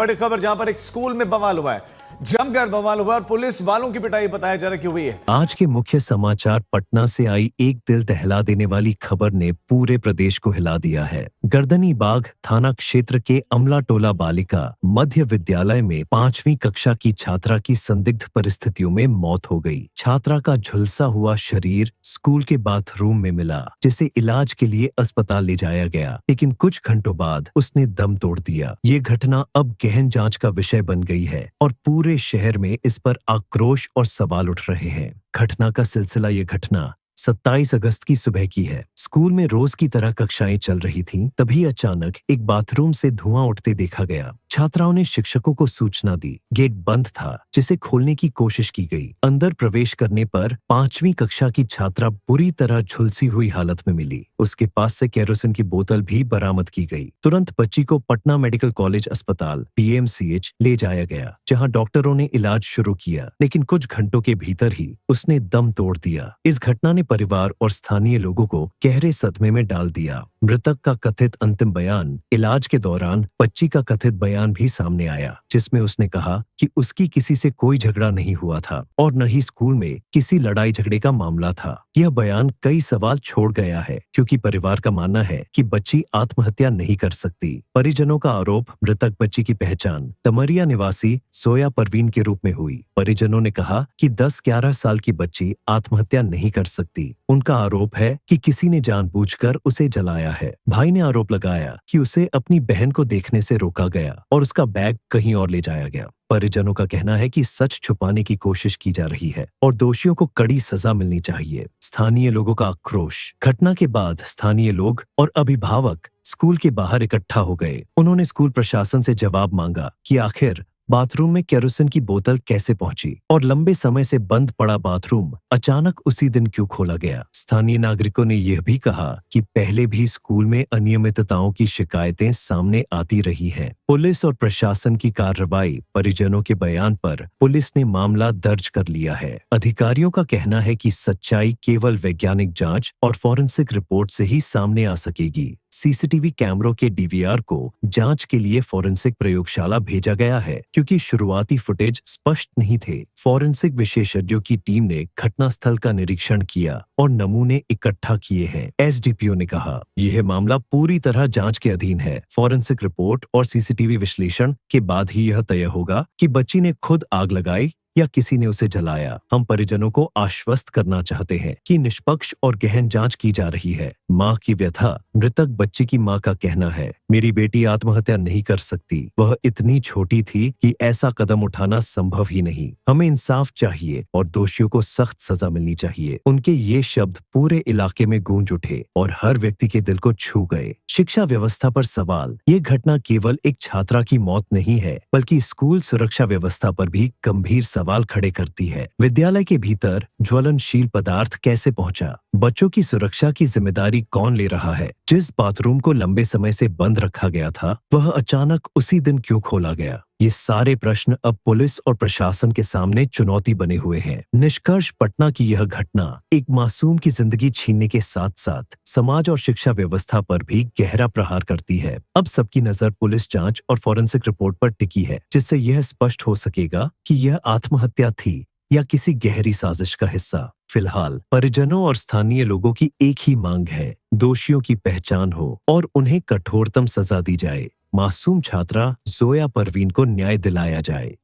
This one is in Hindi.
बड़ी खबर जहां पर एक स्कूल में बवाल हुआ है, जमकर बवाल हुआ और पुलिस वालों की पिटाई बताया जा रहा है क्यों हुई है। आज के मुख्य समाचार पटना से आई एक दिल दहला देने वाली खबर ने पूरे प्रदेश को हिला दिया है। गर्दनी बाग थाना क्षेत्र के अमला टोला बालिका मध्य विद्यालय में 5वीं कक्षा की छात्रा की संदिग्ध परिस्थितियों में मौत हो गई। छात्रा का झुलसा हुआ शरीर स्कूल के बाथरूम में मिला, जिसे इलाज के लिए अस्पताल ले जाया गया, लेकिन कुछ घंटों बाद उसने दम तोड़ दिया। ये घटना अब गहन जांच का विषय बन गई है और पूरे शहर में इस पर आक्रोश और सवाल उठ रहे हैं। घटना का सिलसिला ये घटना 27 अगस्त की सुबह की है। स्कूल में रोज की तरह कक्षाएं चल रही थीं, तभी अचानक एक बाथरूम से धुआं उठते देखा गया। छात्राओं ने शिक्षकों को सूचना दी। गेट बंद था, जिसे खोलने की कोशिश की गई। अंदर प्रवेश करने पर 5वीं कक्षा की छात्रा बुरी तरह झुलसी हुई हालत में मिली। उसके पास से केरोसिन की बोतल भी बरामद की गई। तुरंत बच्ची को पटना मेडिकल कॉलेज अस्पताल PMCH ले जाया गया, जहां डॉक्टरों ने इलाज शुरू किया, लेकिन कुछ घंटों के भीतर ही उसने दम तोड़ दिया। इस घटना ने परिवार और स्थानीय लोगों को गहरे सदमे में डाल दिया। मृतक का कथित अंतिम बयान, इलाज के दौरान बच्ची का कथित बयान भी सामने आया, जिसमें उसने कहा कि उसकी किसी से कोई झगड़ा नहीं हुआ था और न ही स्कूल में किसी लड़ाई झगड़े का मामला था। यह बयान कई सवाल छोड़ गया है, क्योंकि परिवार का मानना है कि बच्ची आत्महत्या नहीं कर सकती। परिजनों का आरोप, मृतक बच्ची की पहचान तमरिया निवासी सोया परवीन के रूप में हुई। परिजनों ने कहा कि 10-11 साल की बच्ची आत्महत्या नहीं कर सकती। उनका आरोप है कि किसी ने जानबूझकर उसे जलाया है। भाई ने आरोप लगाया कि उसे अपनी बहन को देखने से रोका गया और उसका बैग कहीं और ले जाया गया। परिजनों का कहना है कि सच छुपाने की कोशिश की जा रही है और दोषियों को कड़ी सजा मिलनी चाहिए। स्थानीय लोगों का आक्रोश। घटना के बाद स्थानीय लोग और अभिभावक स्कूल के बाहर इकट्ठा हो गए। उन्होंने स्कूल प्रशासन से जवाब मांगा कि आखिर बाथरूम में केरोसिन की बोतल कैसे पहुंची और लंबे समय से बंद पड़ा बाथरूम अचानक उसी दिन क्यों खोला गया। स्थानीय नागरिकों ने यह भी कहा कि पहले भी स्कूल में अनियमितताओं की शिकायतें सामने आती रही हैं। पुलिस और प्रशासन की कार्रवाई, परिजनों के बयान पर पुलिस ने मामला दर्ज कर लिया है। अधिकारियों का कहना है कि सच्चाई केवल वैज्ञानिक जांच और फॉरेंसिक रिपोर्ट से ही सामने आ सकेगी। CCTV कैमरों के DVR को जांच के लिए फॉरेंसिक प्रयोगशाला भेजा गया है, क्योंकि शुरुआती फुटेज स्पष्ट नहीं थे। फॉरेंसिक विशेषज्ञों की टीम ने घटनास्थल का निरीक्षण किया और नमूने इकट्ठा किए हैं। SDPO ने कहा, यह मामला पूरी तरह जांच के अधीन है। फॉरेंसिक रिपोर्ट और CCTV विश्लेषण के बाद ही यह तय होगा कि बच्ची ने खुद आग लगाई या किसी ने उसे जलाया। हम परिजनों को आश्वस्त करना चाहते हैं कि निष्पक्ष और गहन जांच की जा रही है। मां की व्यथा। मृतक बच्ची की मां का कहना है, मेरी बेटी आत्महत्या नहीं कर सकती। वह इतनी छोटी थी कि ऐसा कदम उठाना संभव ही नहीं। हमें इंसाफ चाहिए और दोषियों को सख्त सजा मिलनी चाहिए। उनके ये शब्द पूरे इलाके में गूंज उठे और हर व्यक्ति के दिल को छू गए। शिक्षा व्यवस्था पर सवाल। ये घटना केवल एक छात्रा की मौत नहीं है, बल्कि स्कूल सुरक्षा व्यवस्था पर भी गंभीर सवाल खड़े करती है। विद्यालय के भीतर ज्वलनशील पदार्थ कैसे पहुंचा? बच्चों की सुरक्षा की जिम्मेदारी कौन ले रहा है? जिस बाथरूम को लंबे समय से बंद रखा गया था, वह अचानक उसी दिन क्यों खोला गया? ये सारे प्रश्न अब पुलिस और प्रशासन के सामने चुनौती बने हुए हैं। निष्कर्ष, पटना की यह घटना एक मासूम की जिंदगी छीनने के साथ साथ समाज और शिक्षा व्यवस्था पर भी गहरा प्रहार करती है। अब सबकी नजर पुलिस जांच और फॉरेंसिक रिपोर्ट पर टिकी है, जिससे यह स्पष्ट हो सकेगा कि यह आत्महत्या थी या किसी गहरी साजिश का हिस्सा। फिलहाल परिजनों और स्थानीय लोगों की एक ही मांग है, दोषियों की पहचान हो और उन्हें कठोरतम सजा दी जाए। मासूम छात्रा जोया परवीन को न्याय दिलाया जाए।